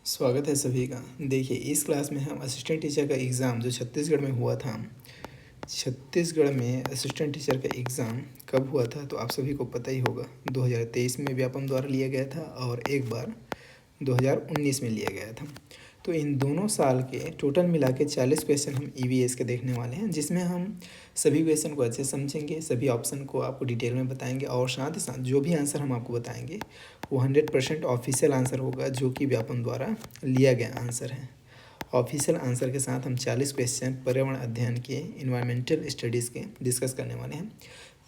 स्वागत है सभी का। देखिए, इस क्लास में हम असिस्टेंट टीचर का एग्ज़ाम जो छत्तीसगढ़ में हुआ था। छत्तीसगढ़ में असिस्टेंट टीचर का एग्ज़ाम कब हुआ था तो आप सभी को पता ही होगा। 2023 में व्यापम द्वारा लिया गया था और एक बार 2019 में लिया गया था। तो इन दोनों साल के टोटल मिला के 40 क्वेश्चन हम ईवीएस के देखने वाले हैं, जिसमें हम सभी क्वेश्चन को अच्छे समझेंगे, सभी ऑप्शन को आपको डिटेल में बताएंगे और साथ ही साथ जो भी आंसर हम आपको बताएंगे वो 100% ऑफिशियल आंसर होगा, जो कि व्यापम द्वारा लिया गया आंसर है। ऑफिशियल आंसर के साथ हम 40 क्वेश्चन पर्यावरण अध्ययन के, इन्वायरमेंटल स्टडीज़ के डिस्कस करने वाले हैं।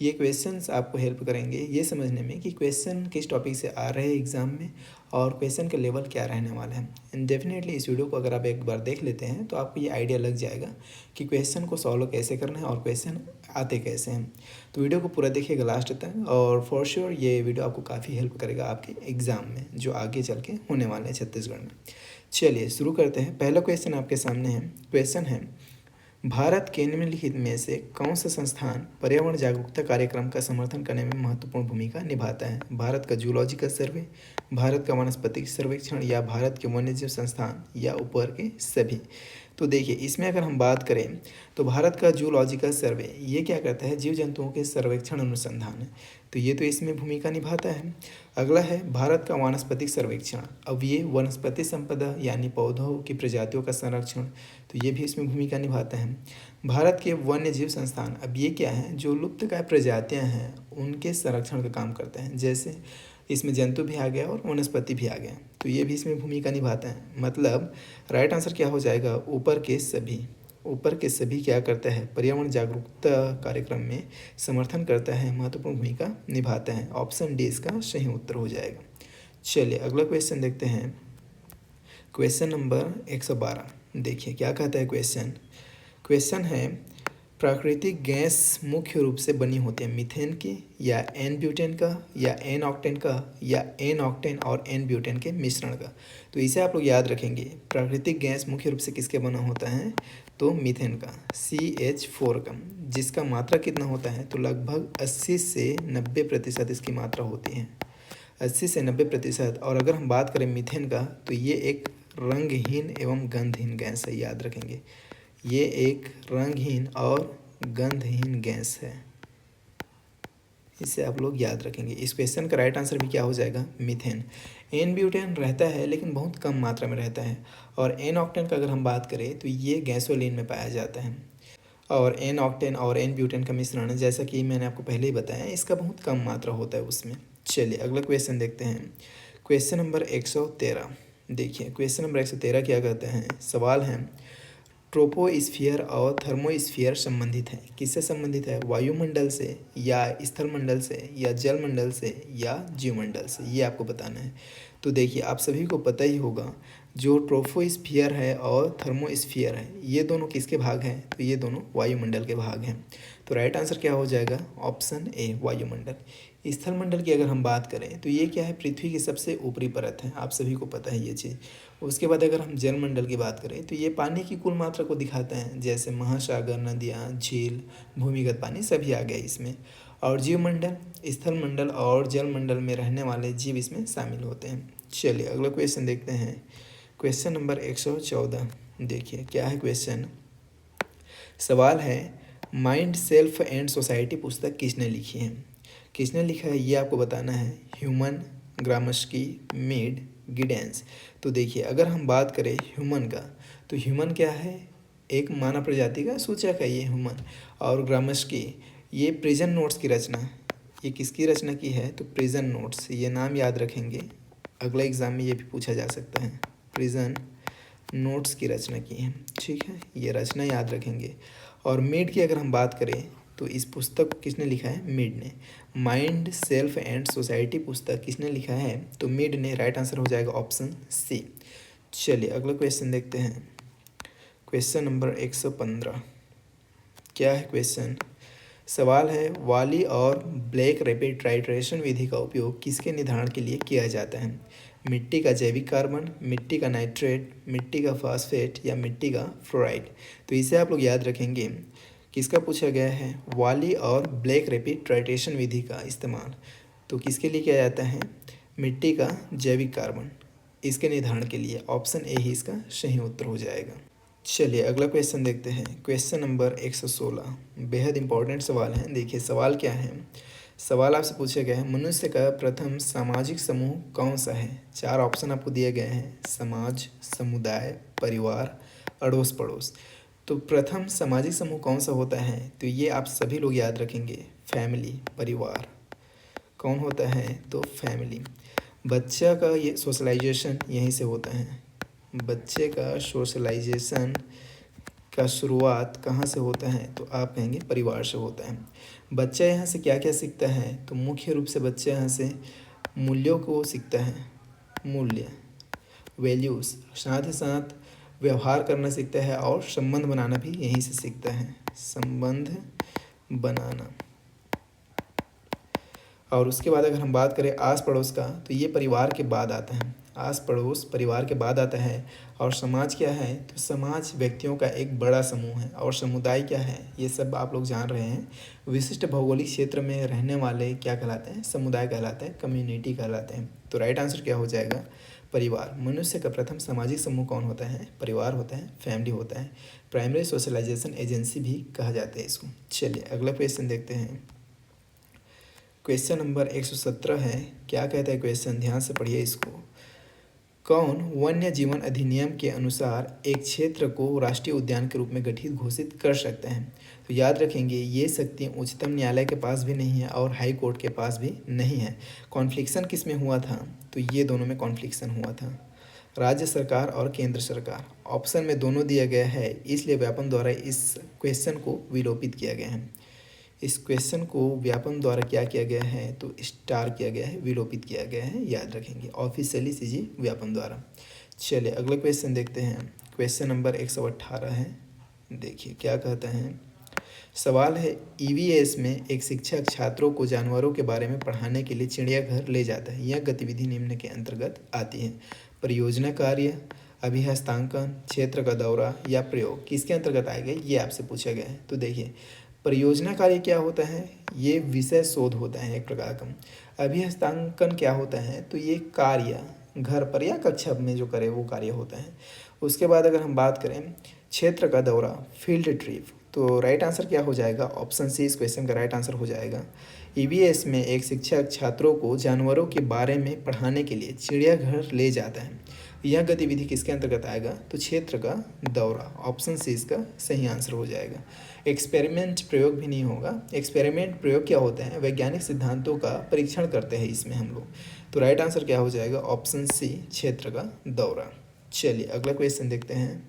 ये क्वेश्चंस आपको हेल्प करेंगे ये समझने में कि क्वेश्चन किस टॉपिक से आ रहे हैं एग्ज़ाम में और क्वेश्चन का लेवल क्या रहने वाला है। एंड डेफिनेटली इस वीडियो को अगर आप एक बार देख लेते हैं तो आपको ये आइडिया लग जाएगा कि क्वेश्चन को सॉल्व कैसे करना है और क्वेश्चन आते कैसे हैं। तो वीडियो को पूरा देखिएगा लास्ट तक, और फॉर श्योर ये वीडियो आपको काफ़ी हेल्प करेगा आपके एग्ज़ाम में जो आगे चल के होने वाले हैं छत्तीसगढ़ में। चलिए शुरू करते हैं। पहला क्वेश्चन आपके सामने है। क्वेश्चन है, भारत के निम्नलिखित में से कौन सा संस्थान पर्यावरण जागरूकता कार्यक्रम का समर्थन करने में महत्वपूर्ण भूमिका निभाता है? भारत का जूलॉजिकल सर्वे, भारत का वनस्पतिक सर्वेक्षण या भारत के वन्यजीव संस्थान या ऊपर के सभी। तो देखिए, इसमें अगर हम बात करें तो भारत का जूलॉजिकल सर्वे ये क्या करता है, जीव जंतुओं के सर्वेक्षण अनुसंधान है, तो ये तो इसमें भूमिका निभाता है। अगला है भारत का वानस्पतिक सर्वेक्षण, अब ये वनस्पति संपदा यानी पौधों की प्रजातियों का संरक्षण, तो ये भी इसमें भूमिका निभाता है। भारत के वन्य जीव संस्थान, अब ये क्या है, जो लुप्तप्राय प्रजातियां हैं उनके संरक्षण का काम करते हैं, जैसे इसमें जंतु भी आ गया और वनस्पति भी आ गया, तो ये भी इसमें भूमिका निभाता है। मतलब राइट आंसर क्या हो जाएगा, ऊपर के सभी। ऊपर के सभी क्या करता है, पर्यावरण जागरूकता कार्यक्रम में समर्थन करता है, महत्वपूर्ण भूमिका निभाता है। ऑप्शन डी इसका सही उत्तर हो जाएगा। चलिए अगला क्वेश्चन देखते हैं। Question number 112। देखिए क्या कहता है क्वेश्चन। क्वेश्चन है, प्राकृतिक गैस मुख्य रूप से बनी होती है मीथेन की या एन ब्यूटेन का या एन ऑक्टेन का या एन ऑक्टेन और एन ब्यूटेन के मिश्रण का। तो इसे आप लोग याद रखेंगे, प्राकृतिक गैस मुख्य रूप से किसके बना होता है, तो मीथेन का, CH4 का, जिसका मात्रा कितना होता है, तो लगभग 80 से 90% इसकी मात्रा होती है, 80 से 90%। और अगर हम बात करें मीथेन का तो ये एक रंगहीन एवं गंधहीन गैस है, याद रखेंगे, ये एक रंगहीन और गंधहीन गैस है, इसे आप लोग याद रखेंगे। इस क्वेश्चन का राइट आंसर भी क्या हो जाएगा, मीथेन। एन ब्यूटेन रहता है लेकिन बहुत कम मात्रा में रहता है, और एन ऑक्टेन का अगर हम बात करें तो ये गैसोलीन में पाया जाता है, और एन ऑक्टेन और एन ब्यूटेन का मिश्रण जैसा कि मैंने आपको पहले ही बताया इसका बहुत कम मात्रा होता है उसमें। चलिए अगला क्वेश्चन देखते हैं। Question number 113। देखिए क्वेश्चन नंबर 113 क्या कहते हैं, सवाल है, ट्रोपोस्फियर और थर्मोस्फियर संबंधित है, किससे संबंधित है, वायुमंडल से या स्थलमंडल से या जलमंडल से या जीवमंडल से, ये आपको बताना है। तो देखिए आप सभी को पता ही होगा, जो ट्रोपोस्फियर है और थर्मोस्फियर है ये दोनों किसके भाग हैं, तो ये दोनों वायुमंडल के भाग हैं। तो राइट आंसर क्या हो जाएगा, ऑप्शन ए वायुमंडल। स्थलमंडल की अगर हम बात करें तो ये क्या है, पृथ्वी की सबसे ऊपरी परत है, आप सभी को पता है ये चीज़। उसके बाद अगर हम जलमंडल की बात करें तो ये पानी की कुल मात्रा को दिखाते हैं, जैसे महासागर, नदियाँ, झील, भूमिगत पानी सभी आ गए इसमें। और जीवमंडल, स्थलमंडल और जलमंडल में रहने वाले जीव इसमें शामिल होते हैं। चलिए अगला क्वेश्चन देखते हैं। Question number 114। देखिए क्या है क्वेश्चन, सवाल है, माइंड सेल्फ एंड सोसाइटी पुस्तक किसने लिखी है, किसने लिखा है ये आपको बताना है। Human, Gramsci, Mead, Giddens. तो देखिए अगर हम बात करें ह्यूमन का, तो ह्यूमन क्या है, एक मानव प्रजाति का सूचक है ये ह्यूमन। और ग्रामस्की ये प्रिजन नोट्स की रचना, ये किसकी रचना की है, तो प्रिजन नोट्स, ये नाम याद रखेंगे, अगला एग्जाम में ये भी पूछा जा सकता है, प्रिजन नोट्स की रचना की है, ठीक है, ये रचना याद रखेंगे। और मीड की अगर हम बात करें तो इस पुस्तक को किसने लिखा है, मीड ने। माइंड सेल्फ एंड सोसाइटी पुस्तक किसने लिखा है, तो मीड ने, राइट आंसर हो जाएगा ऑप्शन सी। चलिए अगला क्वेश्चन देखते हैं। Question number 115। क्या है क्वेश्चन, सवाल है, वाली और ब्लैक रैपिड टाइट्रेशन विधि का उपयोग किसके निर्धारण के लिए किया जाता है, मिट्टी का जैविक कार्बन, मिट्टी का नाइट्रेट, मिट्टी का फास्फेट या मिट्टी का फ्लोराइड। तो इसे आप लोग याद रखेंगे, किसका पूछा गया है, वाली और ब्लैक रैपिड टाइट्रेशन विधि का इस्तेमाल तो किसके लिए किया जाता है, मिट्टी का जैविक कार्बन, इसके निर्धारण के लिए ऑप्शन ए ही इसका सही उत्तर हो जाएगा। चलिए अगला क्वेश्चन देखते हैं। क्वेश्चन नंबर 116 बेहद इंपॉर्टेंट सवाल है। देखिए सवाल क्या है। सवाल आपसे पूछा गया है मनुष्य का प्रथम सामाजिक समूह कौन सा है। 4 ऑप्शन आपको दिए गए हैं, समाज, समुदाय, परिवार, अड़ोस पड़ोस। तो प्रथम सामाजिक समूह कौन सा होता है, तो ये आप सभी लोग याद रखेंगे, फैमिली, परिवार। कौन होता है, तो फैमिली। बच्चा का ये सोशलाइजेशन यहीं से होता है। बच्चे का सोशलाइजेशन का शुरुआत कहाँ से होता है, तो आप कहेंगे परिवार से होता है। बच्चा यहाँ से क्या क्या सीखता है, तो मुख्य रूप से बच्चा यहाँ से मूल्यों को सीखता है, मूल्य, वैल्यूज़। साथ ही साथ व्यवहार करना सीखता है और संबंध बनाना भी यहीं से सीखता है, संबंध बनाना। और उसके बाद अगर हम बात करें आस पड़ोस का, तो ये परिवार के बाद आता है। आस पड़ोस परिवार के बाद आता है। और समाज क्या है, तो समाज व्यक्तियों का एक बड़ा समूह है। और समुदाय क्या है, ये सब आप लोग जान रहे हैं। विशिष्ट भौगोलिक क्षेत्र में रहने वाले क्या कहलाते हैं, समुदाय कहलाते हैं, कम्युनिटी कहलाते हैं। तो राइट आंसर क्या हो जाएगा, परिवार। मनुष्य का प्रथम सामाजिक समूह कौन होता है, परिवार होता है, फैमिली होता है। प्राइमरी सोशलाइजेशन एजेंसी भी कहा जाता है इसको। चलिए अगला क्वेश्चन देखते हैं। क्वेश्चन नंबर 117 है। क्या कहता है क्वेश्चन, ध्यान से पढ़िए इसको। कौन वन्य जीवन अधिनियम के अनुसार एक क्षेत्र को राष्ट्रीय उद्यान के रूप में गठित घोषित कर सकते हैं। तो याद रखेंगे ये शक्ति उच्चतम न्यायालय के पास भी नहीं है और हाई कोर्ट के पास भी नहीं है। कॉन्फ्लिक्शन किस में हुआ था, तो ये दोनों में कॉन्फ्लिक्शन हुआ था, राज्य सरकार और केंद्र सरकार। ऑप्शन में दोनों दिया गया है, इसलिए व्यापम द्वारा इस क्वेश्चन को विलोपित किया गया है। इस क्वेश्चन को व्यापम द्वारा क्या किया गया है, तो स्टार किया गया है, विलोपित किया गया है, याद रखेंगे, ऑफिशियली सीजी व्यापम द्वारा। चलिए अगला क्वेश्चन देखते हैं। क्वेश्चन नंबर 118 है। देखिए क्या कहता है। सवाल है ईवीएस में एक शिक्षक छात्रों को जानवरों के बारे में पढ़ाने के लिए चिड़ियाघर ले जाता है। यह गतिविधि निम्न के अंतर्गत आती है। परियोजना कार्य, अभिहस्तांकन, क्षेत्र का दौरा या प्रयोग, किसके अंतर्गत आएगा, ये आपसे पूछा गया है। तो देखिए परियोजना कार्य क्या होता है, ये विषय शोध होता है एक प्रकार का। अभिहस्तांकन क्या होता है, तो ये कार्य घर पर या कक्षा में जो करे वो कार्य होता है। उसके बाद अगर हम बात करें क्षेत्र का दौरा, फील्ड ट्रिप, तो राइट आंसर क्या हो जाएगा, ऑप्शन सी इस क्वेश्चन का राइट आंसर हो जाएगा। ईवीएस में एक शिक्षक छात्रों को जानवरों के बारे में पढ़ाने के लिए चिड़ियाघर ले जाता है। यह गतिविधि किसके अंतर्गत आएगा, तो क्षेत्र का दौरा। ऑप्शन सी इसका सही आंसर हो जाएगा। एक्सपेरिमेंट प्रयोग भी नहीं होगा। एक्सपेरिमेंट प्रयोग क्या होता है, वैज्ञानिक सिद्धांतों का परीक्षण करते हैं इसमें हम लोग। तो राइट आंसर क्या हो जाएगा, ऑप्शन सी क्षेत्र का दौरा। चलिए अगला क्वेश्चन देखते हैं।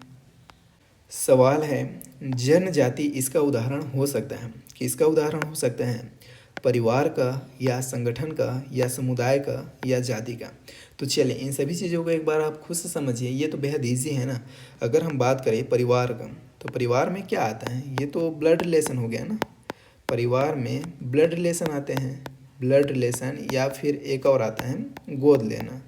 सवाल है जनजाति इसका उदाहरण हो सकता है, किसका उदाहरण हो सकता है, परिवार का या संगठन का या समुदाय का या जाति का। तो चलिए इन सभी चीज़ों को एक बार आप खुद से समझिए, ये तो बेहद ईजी है ना। अगर हम बात करें परिवार का, तो परिवार में क्या आता है, ये तो ब्लड रिलेशन हो गया ना। परिवार में ब्लड रिलेशन आते हैं, ब्लड रिलेशन, या फिर एक और आता है गोद लेना।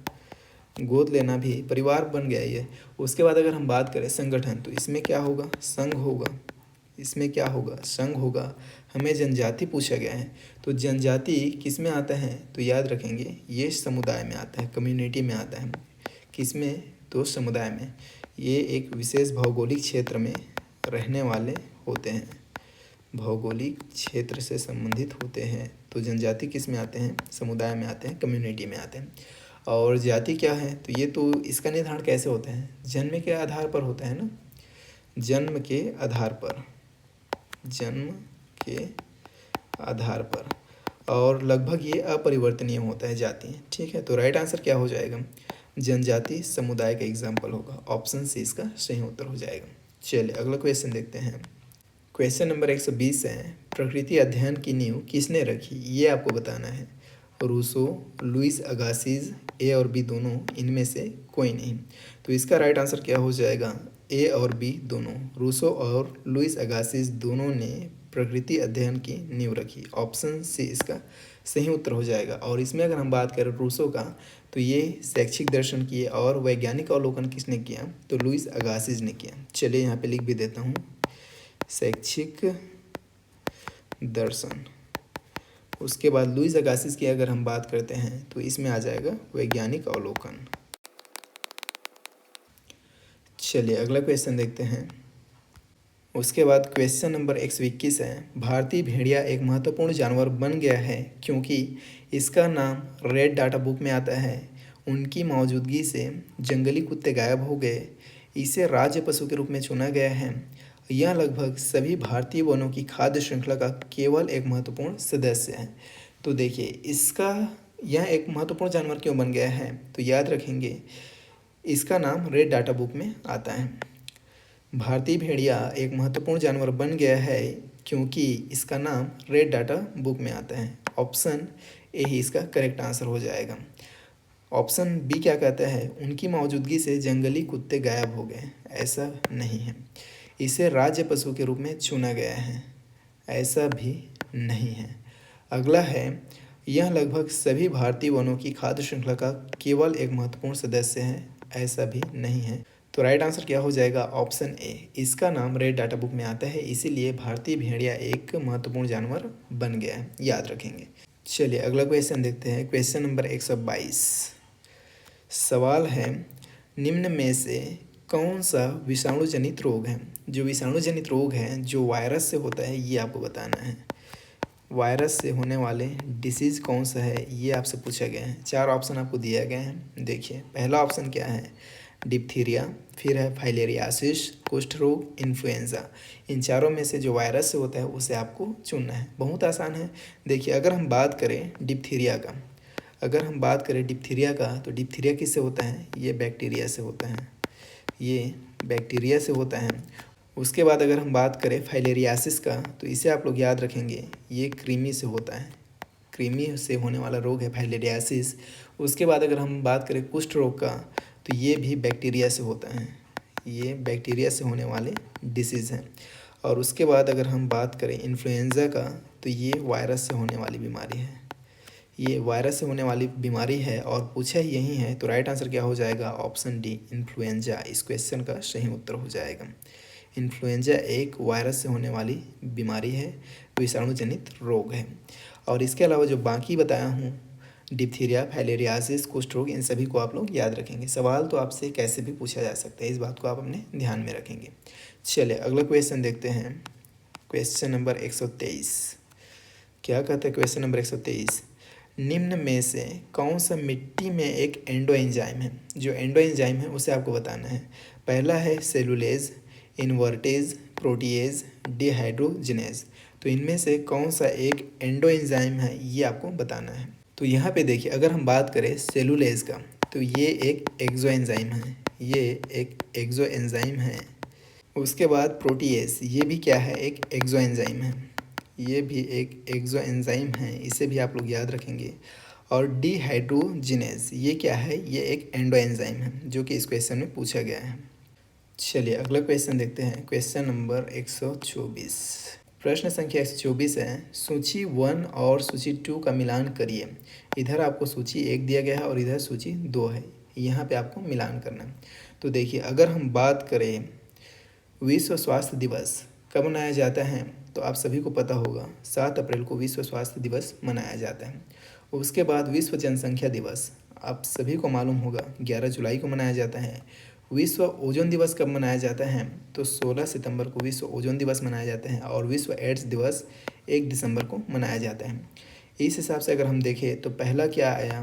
गोद लेना भी परिवार बन गया ये। उसके बाद अगर हम बात करें संगठन, तो इसमें क्या होगा, संघ होगा। इसमें क्या होगा, संघ होगा। हमें जनजाति पूछा गया है, तो जनजाति किस में आता है, तो याद रखेंगे ये समुदाय में आता है, कम्युनिटी में आता है। किस में, तो समुदाय में। ये एक विशेष भौगोलिक क्षेत्र में रहने वाले होते हैं, भौगोलिक क्षेत्र से संबंधित होते हैं। तो जनजाति किस में आते हैं, समुदाय में आते हैं, कम्युनिटी में आते हैं। और जाति क्या है, तो ये तो इसका निर्धारण कैसे होता है, जन्म के आधार पर होता है ना, जन्म के आधार पर, जन्म के आधार पर। और लगभग ये अपरिवर्तनीय होता है जाति, ठीक है। तो राइट आंसर क्या हो जाएगा, जनजाति समुदाय का एग्जाम्पल होगा। ऑप्शन सी इसका सही उत्तर हो जाएगा। चलिए अगला क्वेश्चन देखते हैं। क्वेश्चन नंबर 120 है। प्रकृति अध्ययन की नींव किसने रखी, ये आपको बताना है। रूसो, लुइस अगासिज, ए और बी दोनों, इनमें से कोई नहीं। तो इसका राइट आंसर क्या हो जाएगा, ए और बी दोनों। रूसो और लुइस अगासिज दोनों ने प्रकृति अध्ययन की नींव रखी। ऑप्शन सी इसका सही उत्तर हो जाएगा। और इसमें अगर हम बात करें रूसो का, तो ये शैक्षिक दर्शन किए, और वैज्ञानिक अवलोकन किसने किया, तो लुइस अगासिज ने किया। चलिए यहाँ पे लिख भी देता हूँ, शैक्षिक दर्शन। उसके बाद लुइस अगासिस की अगर हम बात करते हैं, तो इसमें आ जाएगा वैज्ञानिक अवलोकन। चलिए अगला क्वेश्चन देखते हैं। उसके बाद क्वेश्चन नंबर 121 है, भारतीय भेड़िया एक महत्वपूर्ण जानवर बन गया है क्योंकि इसका नाम रेड डाटा बुक में आता है। उनकी मौजूदगी से जंगली कुत्ते गायब हो गए। इसे राज्य पशु के रूप में चुना गया है। यह लगभग सभी भारतीय वनों की खाद्य श्रृंखला का केवल एक महत्वपूर्ण सदस्य है। तो देखिए इसका यह एक महत्वपूर्ण जानवर क्यों बन गया है, तो याद रखेंगे इसका नाम रेड डाटा बुक में आता है। भारतीय भेड़िया एक महत्वपूर्ण जानवर बन गया है क्योंकि इसका नाम रेड डाटा बुक में आता है। ऑप्शन ए ही इसका करेक्ट आंसर हो जाएगा। ऑप्शन बी क्या कहता है, उनकी मौजूदगी से जंगली कुत्ते गायब हो गए। ऐसा नहीं है। इसे राज्य पशु के रूप में चुना गया है। ऐसा भी नहीं है। अगला है, यह लगभग सभी भारतीय वनों की खाद्य श्रृंखला का केवल एक महत्वपूर्ण सदस्य है। ऐसा भी नहीं है। तो राइट आंसर क्या हो जाएगा, ऑप्शन ए। इसका नाम रेड डाटा बुक में आता है, इसीलिए भारतीय भेड़िया एक महत्वपूर्ण जानवर बन गया है, याद रखेंगे। चलिए अगला क्वेश्चन देखते हैं। क्वेश्चन नंबर 122 सवाल है, निम्न में से कौन सा विषाणु जनित रोग है। जो विषाणु जनित रोग है जो वायरस से होता है ये आपको बताना है। वायरस से होने वाले डिसीज़ कौन सा है ये आपसे पूछा गया है। 4 ऑप्शन आपको दिया गया है। देखिए पहला ऑप्शन क्या है, डिप्थीरिया, फिर है फाइलेरियासिस, कुष्ठ रोग, इन्फ्लुएंजा। इन चारों में से जो वायरस से होता है उसे आपको चुनना है। बहुत आसान है। देखिए अगर हम बात करें डिप्थीरिया का, तो डिप्थीरिया किससे होता है, ये बैक्टीरिया से होता है। ये बैक्टीरिया से होता है। उसके बाद अगर हम बात करें फाइलेरियासिस का, तो इसे आप लोग याद रखेंगे, ये कृमि से होता है। कृमि से होने वाला रोग है फाइलेरियासिस। उसके बाद अगर हम बात करें कुष्ठ रोग का, तो ये भी बैक्टीरिया से होता है। ये बैक्टीरिया से होने वाले डिसीज़ हैं। और उसके बाद अगर हम बात करें इन्फ्लुएंजा का, तो ये वायरस से होने वाली बीमारी है। ये वायरस से होने वाली बीमारी है और पूछा ही यही है। तो राइट आंसर क्या हो जाएगा, ऑप्शन डी इन्फ्लुएंजा इस क्वेश्चन का सही उत्तर हो जाएगा। इन्फ्लुएंजा एक वायरस से होने वाली बीमारी है, विषाणु जनित रोग है। और इसके अलावा जो बाकी बताया हूँ, डिप्थीरिया, फाइलेरियासिस, कुष्ठ रोग, इन सभी को आप लोग याद रखेंगे। सवाल तो आपसे कैसे भी पूछा जा सकता है, इस बात को आप अपने ध्यान में रखेंगे। चलिए अगला क्वेश्चन देखते हैं। क्वेश्चन नंबर 123 क्या कहता है। क्वेश्चन नंबर 123, निम्न में से कौन सा मिट्टी में एक एंडो एंजाइम है। जो एंडो एंजाइम है उसे आपको बताना है। पहला है सेलुलेज, इन्वर्टेज, प्रोटीएज, डिहाइड्रोजिनेज। तो इनमें से कौन सा एक एंडो एंजाइम है ये आपको बताना है। तो यहाँ पे देखिए अगर हम बात करें सेलुलेज का, तो ये एक एक्सो एंजाइम है। ये एक एक्सो एंजाइम है। उसके बाद प्रोटीएज, ये भी क्या है, एक एक्सो एंजाइम है। ये भी एक एक्सो एंजाइम है, इसे भी आप लोग याद रखेंगे। और डिहाइड्रोजिनेज ये क्या है, ये एक एंडो एंजाइम है जो कि इस क्वेश्चन में पूछा गया है। चलिए अगला क्वेश्चन देखते हैं। क्वेश्चन नंबर 124, प्रश्न संख्या 124 है, सूची 1 और सूची 2 का मिलान करिए। इधर आपको सूची 1 दिया गया है और इधर सूची 2 है। यहाँ पे आपको मिलान करना है। तो देखिए अगर हम बात करें विश्व स्वास्थ्य दिवस कब मनाया जाता है, तो आप सभी को पता होगा 7 अप्रैल को विश्व स्वास्थ्य दिवस मनाया जाता है। उसके बाद विश्व जनसंख्या दिवस आप सभी को मालूम होगा 11 जुलाई को मनाया जाता है। विश्व ओजोन दिवस कब मनाया जाता है, तो 16 सितंबर को विश्व ओजोन दिवस मनाया जाता है। और विश्व एड्स दिवस 1 दिसंबर को मनाया जाता है। इस हिसाब से अगर हम देखें तो पहला क्या आया,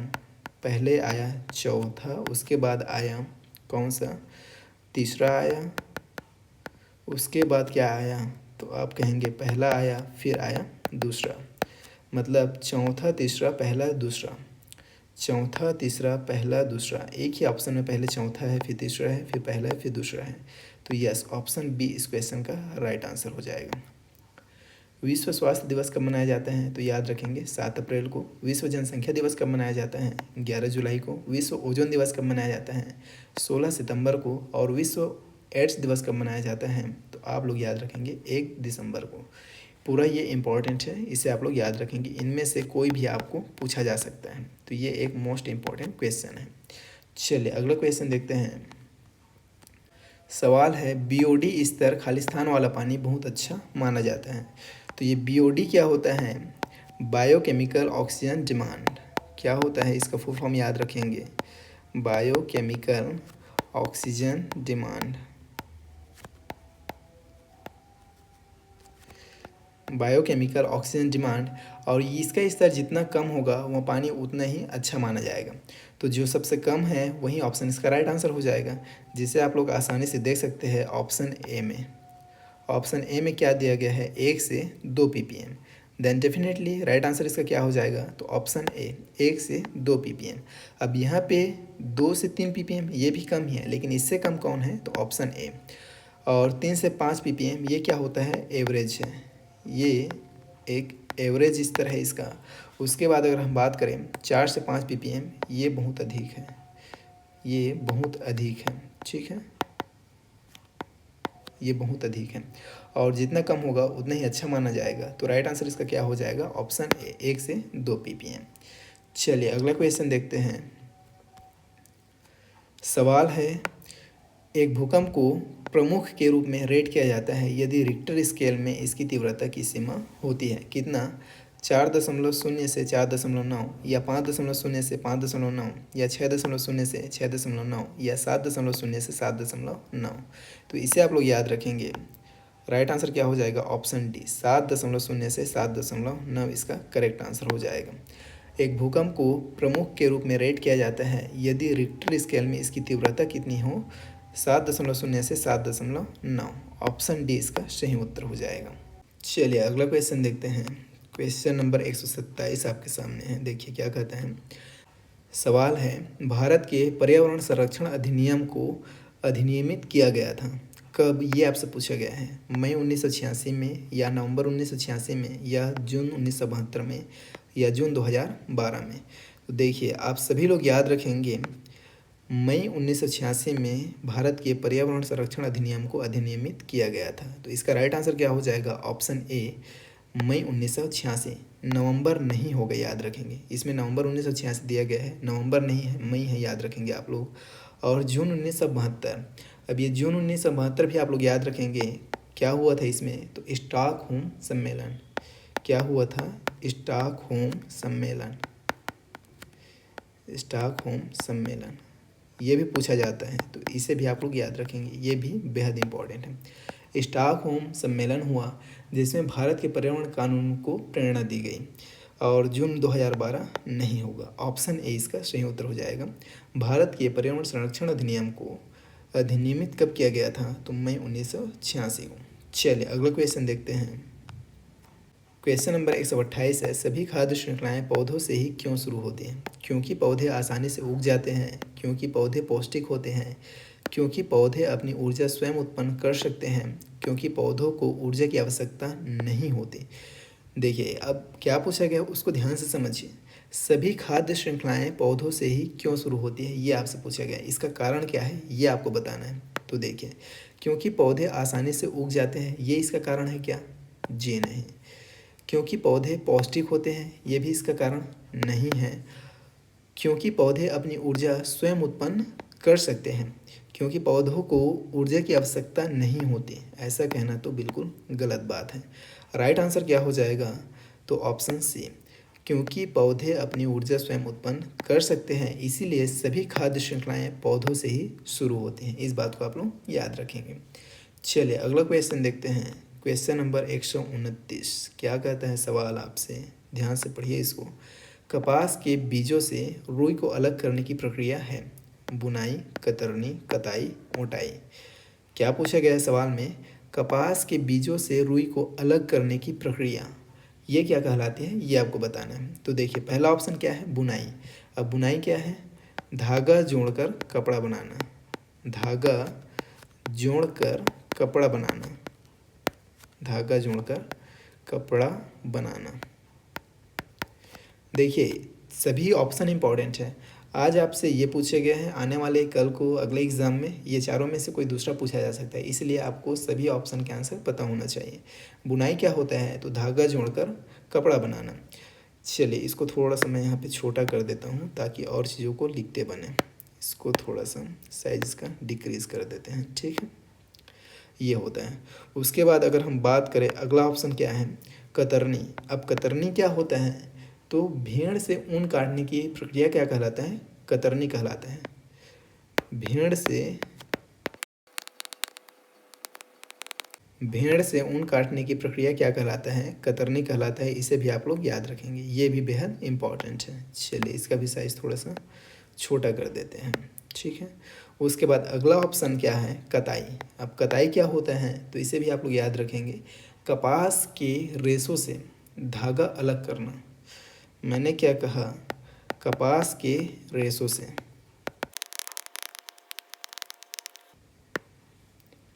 पहले आया चौथा, उसके बाद आया कौन सा, तीसरा आया, उसके बाद क्या आया, तो आप कहेंगे पहला आया फिर आया दूसरा। मतलब चौथा तीसरा पहला दूसरा, चौथा तीसरा पहला दूसरा। एक ही ऑप्शन में पहले चौथा है, फिर तीसरा है, फिर पहला है, फिर दूसरा है। तो यस, ऑप्शन बी इस क्वेश्चन का राइट आंसर हो जाएगा। विश्व स्वास्थ्य दिवस कब मनाया जाता है, तो याद रखेंगे 7 अप्रैल को। विश्व जनसंख्या दिवस कब मनाया जाता है, 11 जुलाई को। विश्व ओजोन दिवस कब मनाया जाता है, 16 सितंबर को। और विश्व एड्स दिवस कब मनाया जाता है, तो आप लोग याद रखेंगे 1 दिसंबर को। पूरा ये इम्पॉर्टेंट है, इसे आप लोग याद रखेंगे। इनमें से कोई भी आपको पूछा जा सकता है, तो ये एक मोस्ट इम्पॉर्टेंट क्वेश्चन है। चलिए अगला क्वेश्चन देखते हैं। सवाल है, बीओडी स्तर खालिस्तान वाला पानी बहुत अच्छा माना जाता है। तो ये बीओडी क्या होता है, बायोकेमिकल ऑक्सीजन डिमांड। क्या होता है, इसका फुल फॉर्म याद रखेंगे, biochemical oxygen demand. Biochemical oxygen demand, और इसका स्तर जितना कम होगा वह पानी उतना ही अच्छा माना जाएगा। तो जो सबसे कम है वही ऑप्शन इसका राइट आंसर हो जाएगा, जिसे आप लोग आसानी से देख सकते हैं ऑप्शन ए में। ऑप्शन ए में क्या दिया गया है, 1 से 2 ppm। Then definitely right answer इसका क्या हो जाएगा, तो ऑप्शन ए 1 से 2 ppm। अब यहाँ पे 2 से 3 ppm ये भी कम ही है, लेकिन इससे कम कौन है, तो ऑप्शन ए। और 3 से 5 ppm ये क्या होता है, एवरेज है, ये एक एवरेज स्तर है इसका। उसके बाद अगर हम बात करें 4 से 5 ppm, ये बहुत अधिक है, ये बहुत अधिक है, ठीक है, ये बहुत अधिक है, और जितना कम होगा उतना ही अच्छा माना जाएगा। तो राइट आंसर इसका क्या हो जाएगा, ऑप्शन ए 1 से 2 ppm। चलिए अगला क्वेश्चन देखते हैं। सवाल है, एक भूकंप को प्रमुख के रूप में रेट किया जाता है यदि रिक्टर स्केल में इसकी तीव्रता की सीमा होती है कितना, 4.0 से 4.9, या 5.0 से 5.9, या 6.0 से 6.9, या 7.0 से 7.9। तो इसे आप लोग याद रखेंगे। राइट आंसर क्या हो जाएगा, ऑप्शन डी 7.0 से 7.9 इसका करेक्ट आंसर हो जाएगा। एक भूकंप को प्रमुख के रूप में रेट किया जाता है यदि रिक्टर स्केल में इसकी तीव्रता कितनी हो, 7.0 से 7.9। ऑप्शन डी इसका सही उत्तर हो जाएगा। चलिए अगला क्वेश्चन देखते हैं। क्वेश्चन नंबर 127 आपके सामने है, देखिए क्या कहते हैं। सवाल है, भारत के पर्यावरण संरक्षण अधिनियम को अधिनियमित किया गया था कब, ये आपसे पूछा गया है। मई 1986 में, या नवंबर 1986 में, या जून 1972 में, या जून 2012 में। तो देखिए आप सभी लोग याद रखेंगे, मई 1986 में भारत के पर्यावरण संरक्षण अधिनियम को अधिनियमित किया गया था। तो इसका राइट आंसर क्या हो जाएगा, ऑप्शन ए मई 1986। नवंबर नहीं होगा, याद रखेंगे, इसमें नवंबर 1986 दिया गया है, नवंबर नहीं है, मई है, याद रखेंगे आप लोग। और जून 1972, अब ये जून 1972 भी आप लोग याद रखेंगे। क्या हुआ था इसमें, तो स्टॉकहोम सम्मेलन। क्या हुआ था, स्टॉकहोम सम्मेलन, स्टॉकहोम सम्मेलन, ये भी पूछा जाता है, तो इसे भी आप लोग याद रखेंगे, ये भी बेहद इंपॉर्टेंट है। स्टॉकहोम सम्मेलन हुआ जिसमें भारत के पर्यावरण कानून को प्रेरणा दी गई, और जून 2012 नहीं होगा। ऑप्शन ए इसका सही उत्तर हो जाएगा। भारत के पर्यावरण संरक्षण अधिनियम को अधिनियमित कब किया गया था, तो मई 1986 को। चलिए अगला क्वेश्चन देखते हैं। क्वेश्चन नंबर 128 है, सभी खाद्य श्रृंखलाएं पौधों से ही क्यों शुरू होती हैं, क्योंकि पौधे आसानी से उग जाते हैं, क्योंकि पौधे पौष्टिक होते हैं, क्योंकि पौधे अपनी ऊर्जा स्वयं उत्पन्न कर सकते हैं, क्योंकि पौधों को ऊर्जा की आवश्यकता नहीं होती। देखिए अब क्या पूछा गया उसको ध्यान से समझिए। सभी खाद्य श्रृंखलाएं पौधों से ही क्यों शुरू होती है, ये आपसे पूछा गया है, इसका कारण क्या है ये आपको बताना है। तो देखिए, क्योंकि पौधे आसानी से उग जाते हैं, ये इसका कारण है क्या, जी नहीं। क्योंकि पौधे पौष्टिक होते हैं, ये भी इसका कारण नहीं है। क्योंकि पौधे अपनी ऊर्जा स्वयं उत्पन्न कर सकते हैं, क्योंकि पौधों को ऊर्जा की आवश्यकता नहीं होती, ऐसा कहना तो बिल्कुल गलत बात है। राइट आंसर क्या हो जाएगा, तो ऑप्शन सी, क्योंकि पौधे अपनी ऊर्जा स्वयं उत्पन्न कर सकते हैं, इसीलिए सभी खाद्य श्रृंखलाएं पौधों से ही शुरू होती हैं। इस बात को आप लोग याद रखेंगे। चलिए अगला क्वेश्चन देखते हैं। क्वेश्चन नंबर 129, क्या कहता है सवाल आपसे, ध्यान से पढ़िए इसको। कपास के बीजों से रुई को अलग करने की प्रक्रिया है, बुनाई, कतरनी, कताई, मोटाई। क्या पूछा गया है सवाल में, कपास के बीजों से रुई को अलग करने की प्रक्रिया, ये क्या कहलाती है, ये आपको बताना है। तो देखिए पहला ऑप्शन क्या है, बुनाई। अब बुनाई क्या है, धागा जोड़कर कपड़ा बनाना, धागा जोड़कर कपड़ा बनाना, धागा जोड़कर कपड़ा बनाना। देखिए सभी ऑप्शन इंपॉर्टेंट है। आज आपसे ये पूछे गए हैं, आने वाले कल को अगले एग्ज़ाम में ये चारों में से कोई दूसरा पूछा जा सकता है, इसलिए आपको सभी ऑप्शन के आंसर पता होना चाहिए। बुनाई क्या होता है, तो धागा जोड़कर कपड़ा बनाना। चलिए इसको थोड़ा सा मैं यहाँ पे छोटा कर देता हूँ ताकि और चीज़ों को लिखते बने। इसको थोड़ा सा साइज इसका डिक्रीज़ कर देते हैं, ठीक है, ये होता है। उसके बाद अगर हम बात करें अगला ऑप्शन क्या है, कतरनी। अब कतरनी क्या होता है, तो भेड़ से ऊन काटने की प्रक्रिया क्या कहलाता है, कतरनी कहलाता है। भेड़ से भेड़ से ऊन काटने की प्रक्रिया क्या कहलाता है? कतरनी कहलाता है। इसे भी आप लोग याद रखेंगे, ये भी बेहद इम्पॉर्टेंट है। चलिए इसका भी साइज़ थोड़ा सा छोटा कर देते हैं, ठीक है। उसके बाद अगला ऑप्शन क्या है? कताई। अब कताई क्या होता है? तो इसे भी आप लोग याद रखेंगे। कपास के रेशों से धागा अलग करना। मैंने क्या कहा? कपास के रेशों से,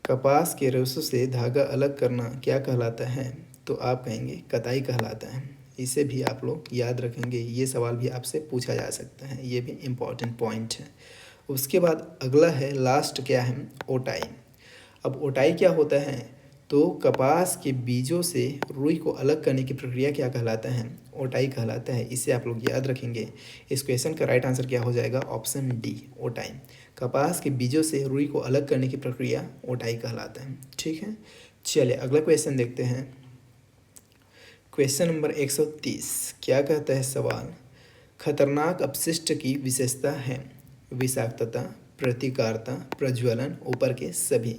कपास के रेशों से धागा अलग करना क्या कहलाता है? तो आप कहेंगे कताई कहलाता है। इसे भी आप लोग याद रखेंगे, ये सवाल भी आपसे पूछा जा सकता है, ये भी इम्पॉर्टेंट पॉइंट है। उसके बाद अगला है लास्ट क्या है? ओटाई। अब ओटाई क्या होता है? तो कपास के बीजों से रुई को अलग करने की प्रक्रिया क्या कहलाता है? ओटाई कहलाता है। इसे आप लोग याद रखेंगे। इस क्वेश्चन का राइट आंसर क्या हो जाएगा? ऑप्शन डी, ओटाई। कपास के बीजों से रुई को अलग करने की प्रक्रिया ओटाई कहलाता है, ठीक है। चलिए अगला क्वेश्चन देखते हैं। क्वेश्चन नंबर 130 क्या कहता है सवाल? खतरनाक अपशिष्ट की विशेषता है विषाक्तता, प्रतिकारता, प्रज्वलन, ऊपर के सभी।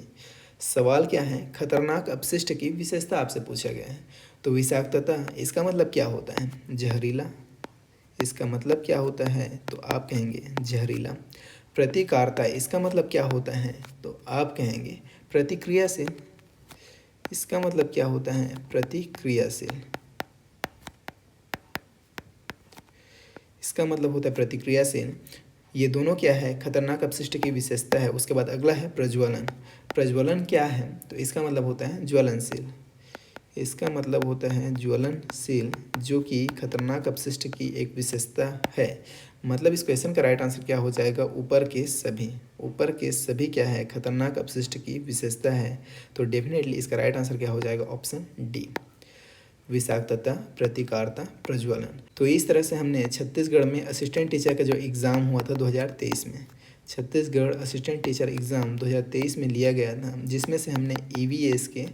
सवाल क्या है? खतरनाक अपशिष्ट की विशेषता आपसे पूछा गया है। तो विषाक्तता, इसका मतलब क्या होता है? जहरीला। इसका मतलब क्या होता है? तो आप कहेंगे जहरीला। प्रतिकारता, इसका मतलब क्या होता है? तो आप कहेंगे प्रतिक्रियाशील। इसका मतलब क्या होता है? प्रतिक्रियाशील। इसका मतलब होता है प्रतिक्रियाशील। ये दोनों क्या है? खतरनाक अपशिष्ट की विशेषता है। उसके बाद अगला है प्रज्वलन। प्रज्वलन क्या है? तो इसका मतलब होता है ज्वलनशील। इसका मतलब होता है ज्वलनशील, जो कि खतरनाक अपशिष्ट की एक विशेषता है। मतलब इस क्वेश्चन का राइट आंसर क्या हो जाएगा? ऊपर के सभी। ऊपर के सभी क्या है? खतरनाक अपशिष्ट की विशेषता है। तो डेफिनेटली इसका राइट आंसर क्या हो जाएगा? ऑप्शन डी, विषाक्तता, प्रतिकारता, प्रज्वलन। तो इस तरह से हमने छत्तीसगढ़ में असिस्टेंट टीचर का जो एग्ज़ाम हुआ था 2023 में, छत्तीसगढ़ असिस्टेंट टीचर एग्ज़ाम 2023 में लिया गया था, जिसमें से हमने ईवीएस के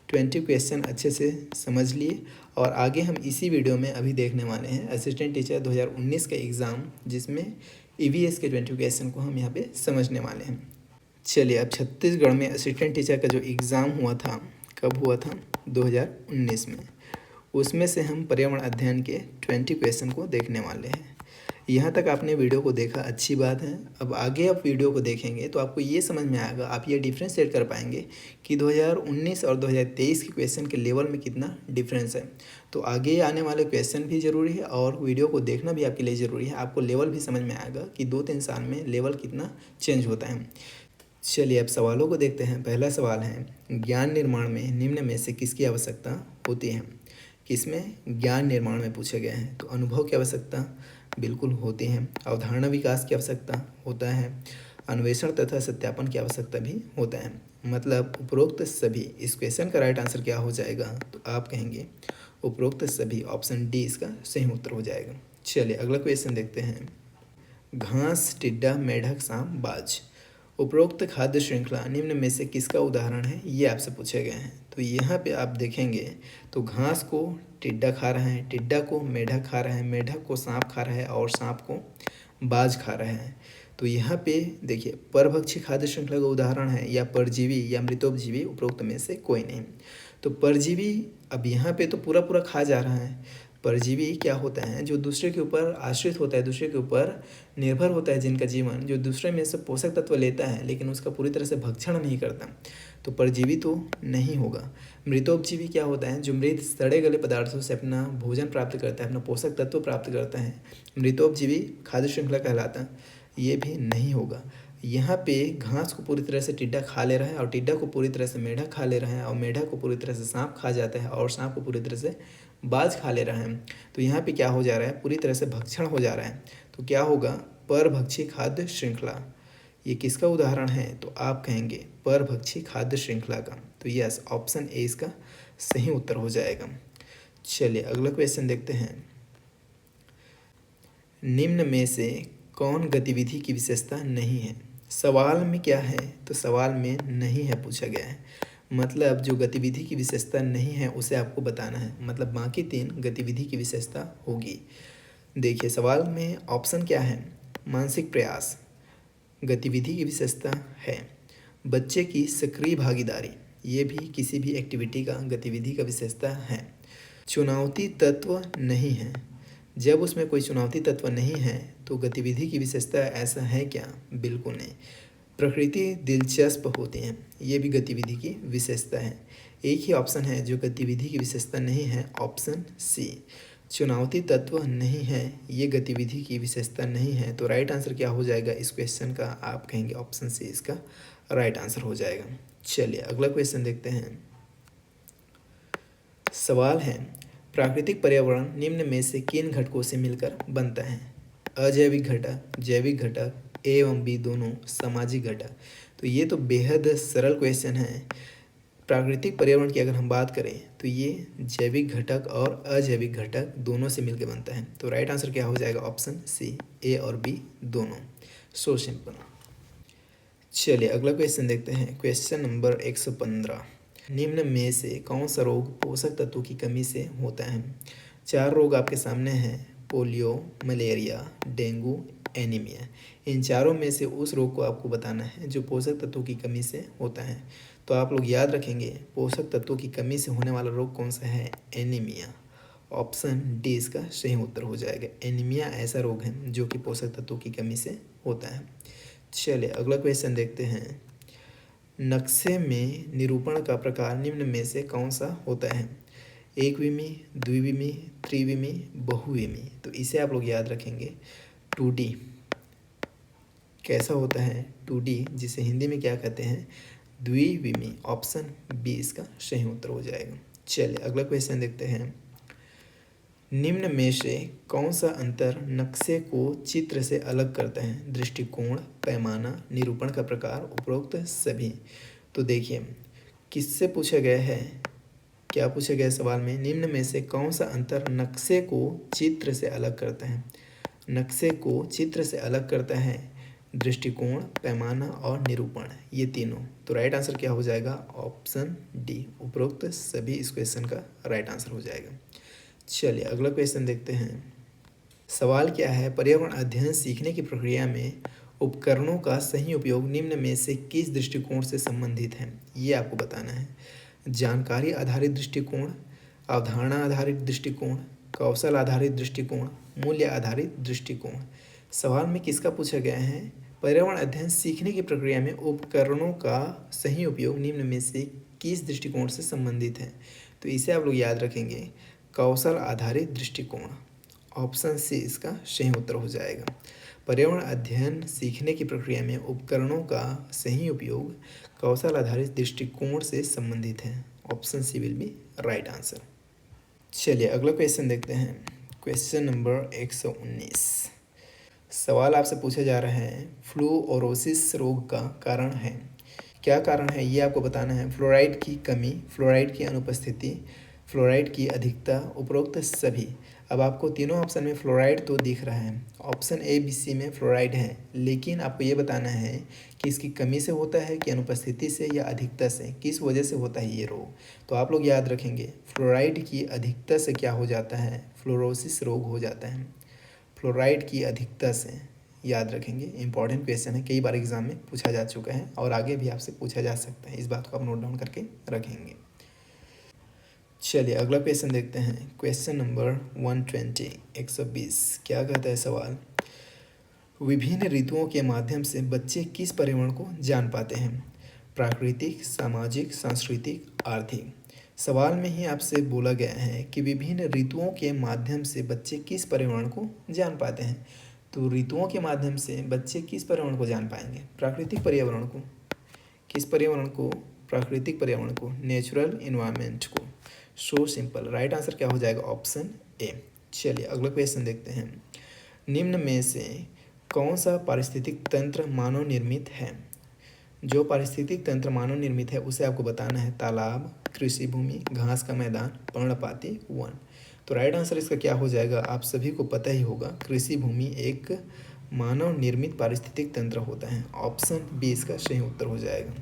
20 क्वेश्चन अच्छे से समझ लिए। और आगे हम इसी वीडियो में अभी देखने वाले हैं असिस्टेंट टीचर 2019 का एग्ज़ाम, जिसमें ईवीएस के 20 क्वेश्चन को हम यहाँ पे समझने वाले हैं। चलिए अब छत्तीसगढ़ में असिस्टेंट टीचर का जो एग्ज़ाम हुआ था, कब हुआ था? 2019 में। उसमें से हम पर्यावरण अध्ययन के 20 क्वेश्चन को देखने वाले हैं। यहाँ तक आपने वीडियो को देखा, अच्छी बात है। अब आगे आप वीडियो को देखेंगे तो आपको ये समझ में आएगा, आप ये डिफ्रेंशिएट कर पाएंगे कि 2019 और 2023 के क्वेश्चन के लेवल में कितना डिफरेंस है। तो आगे आने वाले क्वेश्चन भी ज़रूरी है और वीडियो को देखना भी आपके लिए ज़रूरी है। आपको लेवल भी समझ में आएगा कि 2-3 साल में लेवल कितना चेंज होता है। चलिए अब सवालों को देखते हैं। पहला सवाल है, ज्ञान निर्माण में निम्न में से किसकी आवश्यकता होती है? किसमें? ज्ञान निर्माण में पूछा गया है। तो अनुभव की आवश्यकता बिल्कुल होती है। अवधारणा विकास की आवश्यकता होता है। अन्वेषण तथा सत्यापन की आवश्यकता भी होता है। मतलब उपरोक्त सभी। इस क्वेश्चन का राइट आंसर क्या हो जाएगा? तो आप कहेंगे उपरोक्त सभी, ऑप्शन डी इसका सही उत्तर हो जाएगा। चलिए अगला क्वेश्चन देखते हैं। घास, टिड्डा, मेढक, सांप, बाज। उपरोक्त खाद्य श्रृंखला निम्न में से किसका उदाहरण है? ये आपसे पूछे गए हैं। तो यहाँ पे आप देखेंगे तो घास को टिड्डा खा रहा है, टिड्डा को मेढक खा रहा है, मेढक को सांप खा रहा है और सांप को बाज खा रहा है। तो यहाँ पे देखिए परभक्षी खाद्य श्रृंखला का उदाहरण है या परजीवी या मृतोपजीवी, उपरोक्त में से कोई नहीं। तो परजीवी, अब यहाँ पे तो पूरा पूरा खा जा रहा है। परजीवी क्या होता है? जो दूसरे के ऊपर आश्रित होता है, दूसरे के ऊपर निर्भर होता है, जिनका जीवन जो दूसरे में से पोषक तत्व लेता है लेकिन उसका पूरी तरह से भक्षण नहीं करता, तो परजीवी तो नहीं होगा। मृतोपजीवी क्या होता है? जो मृत सड़े गले पदार्थों से अपना भोजन प्राप्त करता है, अपना पोषक तत्व प्राप्त करता है, मृतोपजीवी खाद्य श्रृंखला कहलाता है, ये भी नहीं होगा। यहाँ पे घास को पूरी तरह से टिड्डा खा ले रहा है और टिड्डा को पूरी तरह से मेढक खा ले रहा है और मेढक को पूरी तरह से सांप खा जाता है और सांप को पूरी तरह से बाज खा ले रहा है। तो यहाँ पे क्या हो जा रहा है? पूरी तरह से भक्षण हो जा रहा है। तो क्या होगा? परभक्षी खाद्य श्रृंखला। ये किसका उदाहरण है? तो आप कहेंगे परभक्षी खाद्य श्रृंखला का। तो यस, ऑप्शन ए इसका सही उत्तर हो जाएगा। चलिए अगला क्वेश्चन देखते हैं। निम्न में से कौन गतिविधि की विशेषता नहीं है? सवाल में क्या है? तो सवाल में नहीं है पूछा गया है। मतलब जो गतिविधि की विशेषता नहीं है उसे आपको बताना है। मतलब बाकी 3 गतिविधि की विशेषता होगी। देखिए सवाल में ऑप्शन क्या है? मानसिक प्रयास गतिविधि की विशेषता है। बच्चे की सक्रिय भागीदारी, ये भी किसी भी एक्टिविटी का, गतिविधि का विशेषता है। चुनौती तत्व नहीं है, जब उसमें कोई चुनौती तत्व नहीं है तो गतिविधि की विशेषता ऐसा है क्या? बिल्कुल नहीं। प्रकृति दिलचस्प होती है, ये भी गतिविधि की विशेषता है। एक ही ऑप्शन है जो गतिविधि की विशेषता नहीं है, ऑप्शन सी। चुनौती तत्व नहीं है, ये गतिविधि की विशेषता नहीं है। तो राइट आंसर क्या हो जाएगा इस क्वेश्चन का? आप कहेंगे ऑप्शन सी इसका राइट आंसर हो जाएगा। चलिए अगला क्वेश्चन देखते हैं। सवाल है, प्राकृतिक पर्यावरण निम्न में से किन घटकों से मिलकर बनता है? अजैविक घटक, जैविक घटक, ए एवं बी दोनों, सामाजिक घटक। तो ये तो बेहद सरल क्वेश्चन है। प्राकृतिक पर्यावरण की अगर हम बात करें तो ये जैविक घटक और अजैविक घटक दोनों से मिलकर बनता है। तो राइट आंसर क्या हो जाएगा? ऑप्शन सी, ए और बी दोनों। So simple. चलिए अगला क्वेश्चन देखते हैं। Question number 115। निम्न में से कौन सा रोग पोषक तत्वों की कमी से होता है? 4 रोग आपके सामने हैं, पोलियो, मलेरिया, डेंगू, एनीमिया। इन चारों में से उस रोग को आपको बताना है जो पोषक तत्वों की कमी से होता है। तो आप लोग याद रखेंगे पोषक तत्वों की कमी से होने वाला रोग कौन सा है? एनीमिया। ऑप्शन डी इसका सही उत्तर हो जाएगा। एनीमिया ऐसा रोग है जो कि पोषक तत्वों की कमी से होता है। चलिए अगला क्वेश्चन देखते हैं। नक्शे में निरूपण का प्रकार निम्न में से कौन सा होता है? एकविमी, द्विविमी, त्रिविमी, बहुविमी। तो इसे आप लोग याद रखेंगे 2D कैसा होता है? 2D जिसे हिंदी में क्या कहते हैं? द्विविमी। ऑप्शन बी इसका सही उत्तर हो जाएगा। चलिए अगला क्वेश्चन देखते हैं। निम्न में से कौन सा अंतर नक्शे को चित्र से अलग करता है? दृष्टिकोण, पैमाना, निरूपण का प्रकार, उपरोक्त सभी। तो देखिए किससे पूछा गया है, क्या पूछा गया सवाल में? निम्न में से कौन सा अंतर नक्शे को चित्र से अलग करता है? नक्शे को चित्र से अलग करता है दृष्टिकोण, पैमाना और निरूपण, ये तीनों। तो राइट आंसर क्या हो जाएगा? ऑप्शन डी, उपरोक्त सभी इस क्वेश्चन का राइट आंसर हो जाएगा। चलिए अगला क्वेश्चन देखते हैं। सवाल क्या है? पर्यावरण अध्ययन सीखने की प्रक्रिया में उपकरणों का सही उपयोग निम्न में से किस दृष्टिकोण से संबंधित है? ये आपको बताना है। जानकारी आधारित दृष्टिकोण, अवधारणा आधारित दृष्टिकोण, कौशल आधारित दृष्टिकोण, मूल्य आधारित दृष्टिकोण। सवाल में किसका पूछा गया है? पर्यावरण अध्ययन सीखने की प्रक्रिया में उपकरणों का सही उपयोग निम्न में से किस दृष्टिकोण से संबंधित है? तो इसे आप लोग याद रखेंगे कौशल आधारित दृष्टिकोण। ऑप्शन सी इसका सही उत्तर हो जाएगा। पर्यावरण अध्ययन सीखने की प्रक्रिया में उपकरणों का सही उपयोग कौशल आधारित दृष्टिकोण से संबंधित है। Option C will be right answer. चलिए अगला क्वेश्चन देखते हैं। Question number 119। सवाल आपसे पूछा जा रहा है फ्लूओरोसिस रोग का कारण है। क्या कारण है ये आपको बताना है। फ्लोराइड की कमी, फ्लोराइड की अनुपस्थिति, फ्लोराइड की अधिकता, उपरोक्त सभी। अब आपको तीनों ऑप्शन में फ्लोराइड तो दिख रहा है, ऑप्शन ए बी सी में फ्लोराइड है, लेकिन आपको ये बताना है कि इसकी कमी से होता है कि अनुपस्थिति से या अधिकता से, किस वजह से होता है ये रोग। तो आप लोग याद रखेंगे फ्लोराइड की अधिकता से क्या हो जाता है? फ्लोरोसिस रोग हो जाता है। फ्लोराइड की अधिकता से याद रखेंगे, इंपॉर्टेंट क्वेश्चन है, कई बार एग्जाम में पूछा जा चुका है और आगे भी आपसे पूछा जा सकता है। इस बात को आप नोट डाउन करके रखेंगे। चलिए अगला क्वेश्चन देखते हैं। Question number 120, 120। क्या कहता है सवाल? विभिन्न ऋतुओं के माध्यम से बच्चे किस पर्यावरण को जान पाते हैं? प्राकृतिक, सामाजिक, सांस्कृतिक, आर्थिक। सवाल में ही आपसे बोला गया है कि विभिन्न ऋतुओं के माध्यम से बच्चे किस पर्यावरण को जान पाते हैं। तो ऋतुओं के माध्यम से बच्चे किस पर्यावरण को जान पाएंगे? प्राकृतिक पर्यावरण को। किस पर्यावरण को? प्राकृतिक पर्यावरण को, नेचुरल इन्वायरमेंट को। So simple. राइट आंसर क्या हो जाएगा? Option A. चलिए अगला क्वेश्चन देखते हैं। निम्न में से कौन सा पारिस्थितिक तंत्र मानव निर्मित है? जो पारिस्थितिक तंत्र मानव निर्मित है उसे आपको बताना है। तालाब, कृषि भूमि, घास का मैदान, पर्णपाती वन। तो राइट आंसर इसका क्या हो जाएगा? आप सभी को पता ही होगा, कृषि भूमि एक मानव निर्मित पारिस्थितिक तंत्र होता है। ऑप्शन बी इसका सही उत्तर हो जाएगा।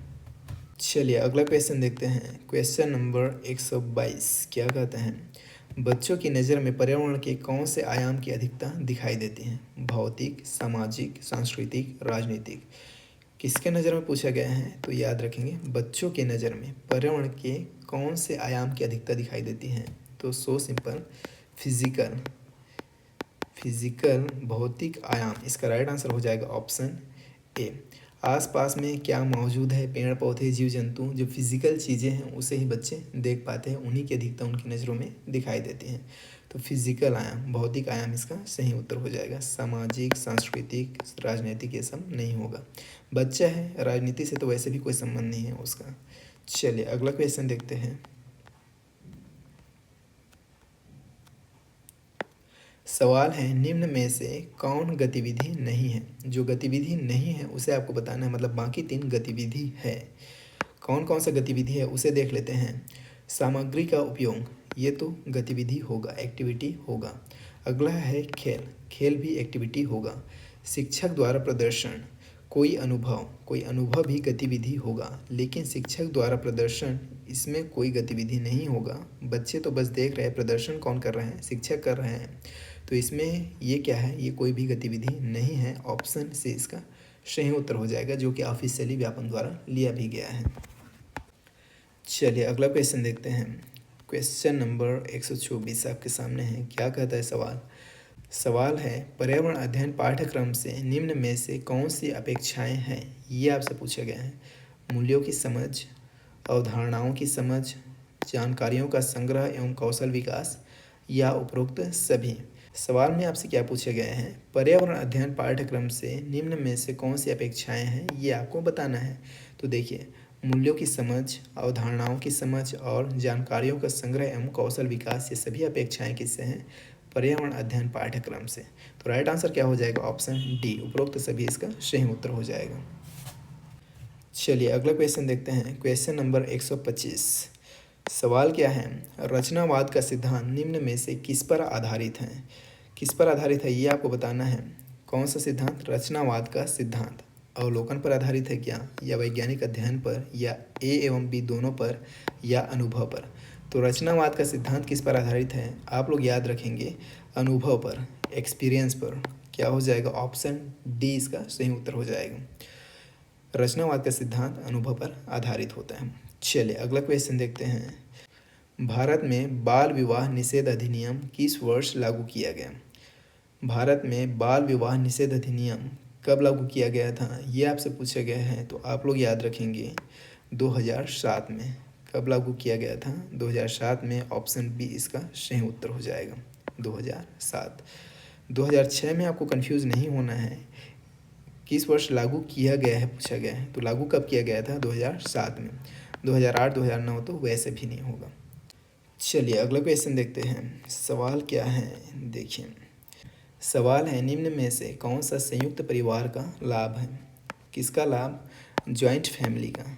चलिए अगला क्वेश्चन देखते हैं। Question number 122। क्या कहते हैं? बच्चों की नज़र में पर्यावरण के कौन से आयाम की अधिकता दिखाई देती है? भौतिक, सामाजिक, सांस्कृतिक, राजनीतिक। किसके नज़र में पूछा गया है, तो याद रखेंगे बच्चों के नज़र में पर्यावरण के कौन से आयाम की अधिकता दिखाई देती है, तो सो सिंपल फिजिकल भौतिक आयाम। इसका राइट आंसर हो जाएगा ऑप्शन ए। आसपास में क्या मौजूद है, पेड़ पौधे जीव जंतु, जो फिजिकल चीज़ें हैं उसे ही बच्चे देख पाते हैं, उन्हीं की अधिकता उनकी नज़रों में दिखाई देती हैं। तो फिजिकल आयाम, भौतिक आयाम इसका सही उत्तर हो जाएगा। सामाजिक, सांस्कृतिक, राजनीतिक ये सब नहीं होगा। बच्चा है, राजनीति से तो वैसे भी कोई संबंध नहीं है उसका। चलिए अगला क्वेश्चन देखते हैं। सवाल है निम्न में से कौन गतिविधि नहीं है। जो गतिविधि नहीं है उसे आपको बताना है, मतलब बाकी 3 गतिविधि है। कौन कौन सा गतिविधि है उसे देख लेते हैं। सामग्री का उपयोग, ये तो गतिविधि होगा, एक्टिविटी होगा। अगला है खेल, खेल भी एक्टिविटी होगा। शिक्षक द्वारा प्रदर्शन, कोई अनुभव भी गतिविधि होगा, लेकिन शिक्षक द्वारा प्रदर्शन इसमें कोई गतिविधि नहीं होगा। बच्चे तो बस देख रहे हैं, प्रदर्शन कौन कर रहे हैं, शिक्षक कर रहे हैं। तो इसमें ये क्या है, ये कोई भी गतिविधि नहीं है। ऑप्शन से इसका सही उत्तर हो जाएगा, जो कि ऑफिशियली व्यापम द्वारा लिया भी गया है। चलिए अगला क्वेश्चन देखते हैं। क्वेश्चन नंबर 124 आपके सामने है। क्या कहता है सवाल। सवाल है पर्यावरण अध्ययन पाठ्यक्रम से निम्न में से कौन सी अपेक्षाएं हैं, ये आपसे पूछा गया है। मूल्यों की समझ, अवधारणाओं की समझ, जानकारियों का संग्रह एवं कौशल विकास, या उपरोक्त सभी। सवाल में आपसे क्या पूछा गया है, पर्यावरण अध्ययन पाठ्यक्रम से निम्न में से कौन सी अपेक्षाएं हैं, ये आपको बताना है। तो देखिए मूल्यों की समझ, अवधारणाओं की समझ और जानकारियों का संग्रह एवं कौशल विकास, ये सभी अपेक्षाएं किससे हैं, पर्यावरण अध्ययन पाठ्यक्रम से। तो राइट आंसर क्या हो जाएगा, ऑप्शन डी, उपरोक्त सभी इसका सही उत्तर हो जाएगा। चलिए अगला क्वेश्चन देखते हैं। Question number 125। सवाल क्या है, रचनावाद का सिद्धांत निम्न में से किस पर आधारित है। किस पर आधारित है ये आपको बताना है। कौन सा सिद्धांत, रचनावाद का सिद्धांत अवलोकन पर आधारित है क्या, या वैज्ञानिक अध्ययन पर, या ए एवं बी दोनों पर, या अनुभव पर। तो रचनावाद का सिद्धांत किस पर आधारित है, आप लोग याद रखेंगे अनुभव पर, एक्सपीरियंस पर। क्या हो जाएगा, ऑप्शन डी इसका सही उत्तर हो जाएगा। रचनावाद का सिद्धांत अनुभव पर आधारित होता है। चलिए अगला क्वेश्चन देखते हैं। भारत में बाल विवाह निषेध अधिनियम किस वर्ष लागू किया गया। भारत में बाल विवाह निषेध अधिनियम कब लागू किया गया था, ये आपसे पूछा गया है। तो आप लोग याद रखेंगे 2007 में। कब लागू किया गया था, 2007 में। ऑप्शन बी इसका सही उत्तर हो जाएगा, 2007। 2006 में आपको कंफ्यूज नहीं होना है, किस वर्ष लागू किया गया है पूछा गया है। तो लागू कब किया गया था, 2007 में। 2008 2009 तो वैसे भी नहीं होगा। चलिए अगला क्वेश्चन देखते हैं। सवाल क्या है, देखिए सवाल है निम्न में से कौन सा संयुक्त परिवार का लाभ है। किसका लाभ, जॉइंट फैमिली का।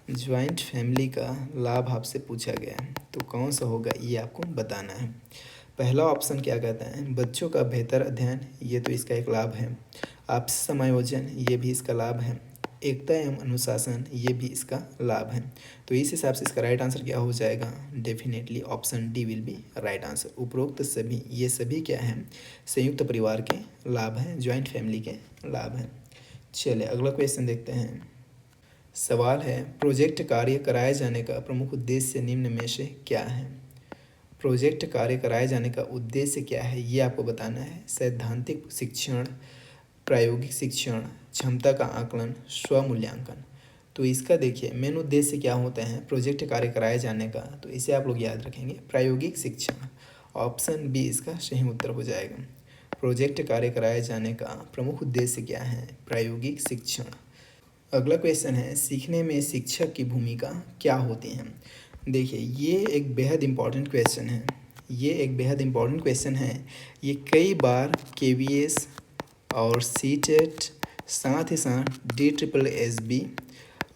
जॉइंट फैमिली का लाभ आपसे पूछा गया है, तो कौन सा होगा ये आपको बताना है। पहला ऑप्शन क्या कहता है, बच्चों का बेहतर अध्ययन, ये तो इसका एक लाभ है। आपसी समायोजन, ये भी इसका लाभ है। एकता एवं अनुशासन, ये भी इसका लाभ है। तो इस हिसाब से इसका राइट आंसर क्या हो जाएगा, definitely option D will be right answer. उपरोक्त सभी, ये सभी क्या है, संयुक्त परिवार के लाभ हैं, ज्वाइंट फैमिली के लाभ हैं। चलिए अगला क्वेश्चन देखते हैं। सवाल है प्रोजेक्ट कार्य कराए जाने का प्रमुख उद्देश्य निम्न में से क्या है। प्रोजेक्ट कार्य कराए जाने का उद्देश्य क्या है ये आपको बताना है। सैद्धांतिक शिक्षण, प्रायोगिक शिक्षण, क्षमता का आकलन, स्वमूल्यांकन। तो इसका देखिए मेन उद्देश्य क्या होता है प्रोजेक्ट कार्य कराए जाने का, तो इसे आप लोग याद रखेंगे प्रायोगिक शिक्षण। ऑप्शन बी इसका सही उत्तर हो जाएगा। प्रोजेक्ट कार्य कराए जाने का प्रमुख उद्देश्य क्या है, प्रायोगिक शिक्षण। अगला क्वेश्चन है सीखने में शिक्षक की भूमिका क्या होती है। देखिए ये एक बेहद इम्पॉर्टेंट क्वेश्चन है। ये कई बार KVS और CTET, साथ ही साथ DSSS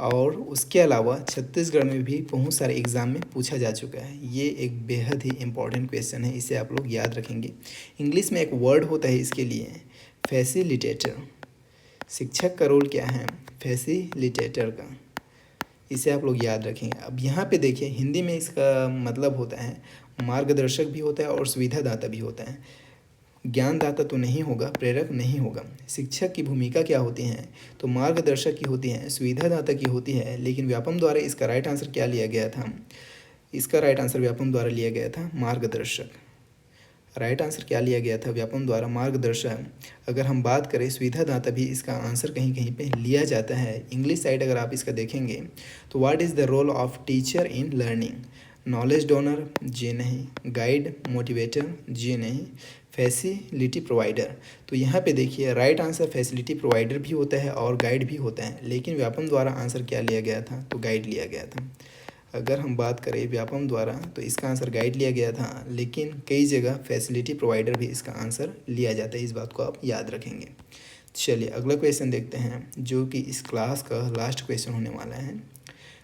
और उसके अलावा छत्तीसगढ़ में भी बहुत सारे एग्ज़ाम में पूछा जा चुका है। ये एक बेहद ही इम्पॉर्टेंट क्वेश्चन है, इसे आप लोग याद रखेंगे। इंग्लिश में एक वर्ड होता है इसके लिए, फैसिलिटेटर। शिक्षक का रोल क्या है, फैसिलिटेटर का, इसे आप लोग याद रखेंगे। अब यहाँ पे देखिए हिंदी में इसका मतलब होता है मार्गदर्शक भी होता है और सुविधादाता भी होता है। ज्ञानदाता तो नहीं होगा, प्रेरक नहीं होगा। शिक्षक की भूमिका क्या होती है? तो मार्गदर्शक की होती है, सुविधादाता की होती है। लेकिन व्यापम द्वारा इसका राइट आंसर क्या लिया गया था? इसका राइट आंसर व्यापम द्वारा लिया गया था मार्गदर्शक। राइट आंसर क्या लिया गया था? व्यापम द्वारा मार्गदर्शक। अगर हम बात करें सुविधादाता भी इसका आंसर कहीं कहीं पे लिया जाता है। इंग्लिश साइड अगर आप इसका देखेंगे तो what is the role of teacher in learning? Knowledge donor, जी नहीं। गाइड, मोटिवेटर, जी नहीं। Facility provider. तो यहाँ पे देखिए राइट आंसर फैसिलिटी प्रोवाइडर भी होता है और गाइड भी होता है, लेकिन व्यापम द्वारा आंसर क्या लिया गया था? तो गाइड लिया गया था। अगर हम बात करें व्यापम द्वारा तो इसका आंसर गाइड लिया गया था, लेकिन कई जगह फैसिलिटी प्रोवाइडर भी इसका आंसर लिया जाता है। इस बात को आप याद रखेंगे। चलिए अगला क्वेश्चन देखते हैं, जो कि इस क्लास का लास्ट क्वेश्चन होने वाला है।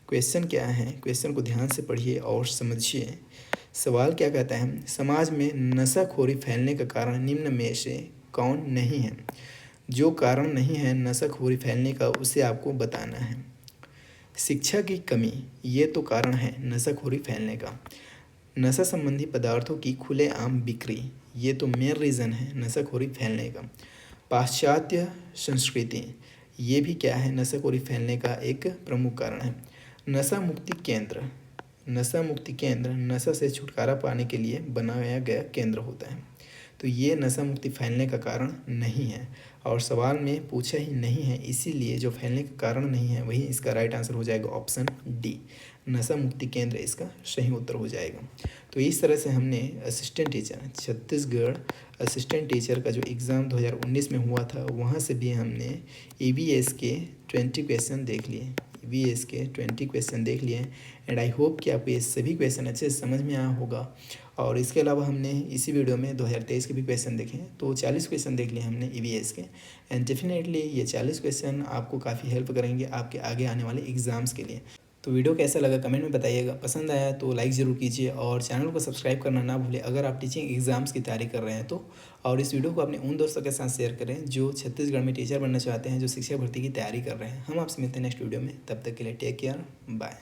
क्वेश्चन क्या है? क्वेश्चन को ध्यान से पढ़िए और समझिए। सवाल क्या कहता है? समाज में नशाखोरी फैलने का कारण निम्न में से कौन नहीं है? जो कारण नहीं है नशाखोरी फैलने का, उसे आपको बताना है। शिक्षा की कमी, ये तो कारण है नशाखोरी फैलने का। नशा संबंधी पदार्थों की खुलेआम बिक्री, ये तो मेन रीज़न है नशाखोरी फैलने का। पाश्चात्य संस्कृति, ये भी क्या है? नशाखोरी फैलने का एक प्रमुख कारण है। नशा मुक्ति केंद्र, नशा मुक्ति केंद्र नशा से छुटकारा पाने के लिए बनाया गया केंद्र होता है। तो ये नशा मुक्ति फैलने का कारण नहीं है, और सवाल में पूछा ही नहीं है, इसीलिए जो फैलने का कारण नहीं है वही इसका राइट आंसर हो जाएगा ऑप्शन डी, नशा मुक्ति केंद्र इसका सही उत्तर हो जाएगा। तो इस तरह से हमने assistant teacher Chhattisgarh assistant teacher का जो एग्ज़ाम 2019 में हुआ था, वहाँ से भी हमने ईवीएस के 20 क्वेश्चन देख लिए। ईवीएस के 20 क्वेश्चन देख लिए एंड आई होप कि आपको ये सभी क्वेश्चन अच्छे से समझ में आया होगा। और इसके अलावा हमने इसी वीडियो में 2023 के भी क्वेश्चन देखे, तो 40 क्वेश्चन देख लिए हमने ईवीएस के। एंड डेफिनेटली ये 40 क्वेश्चन आपको काफ़ी हेल्प करेंगे आपके आगे आने वाले एग्ज़ाम्स के लिए। तो वीडियो कैसा लगा कमेंट में बताइएगा। पसंद आया तो लाइक ज़रूर कीजिए और चैनल को सब्सक्राइब करना ना भूलें अगर आप टीचिंग एग्ज़ाम्स की तैयारी कर रहे हैं तो। और इस वीडियो को अपने उन दोस्तों के साथ शेयर करें जो छत्तीसगढ़ में टीचर बनना चाहते हैं, जो शिक्षक भर्ती की तैयारी कर रहे हैं। हम आपसे मिलते हैं नेक्स्ट वीडियो में, तब तक के लिए टेक केयर, बाय।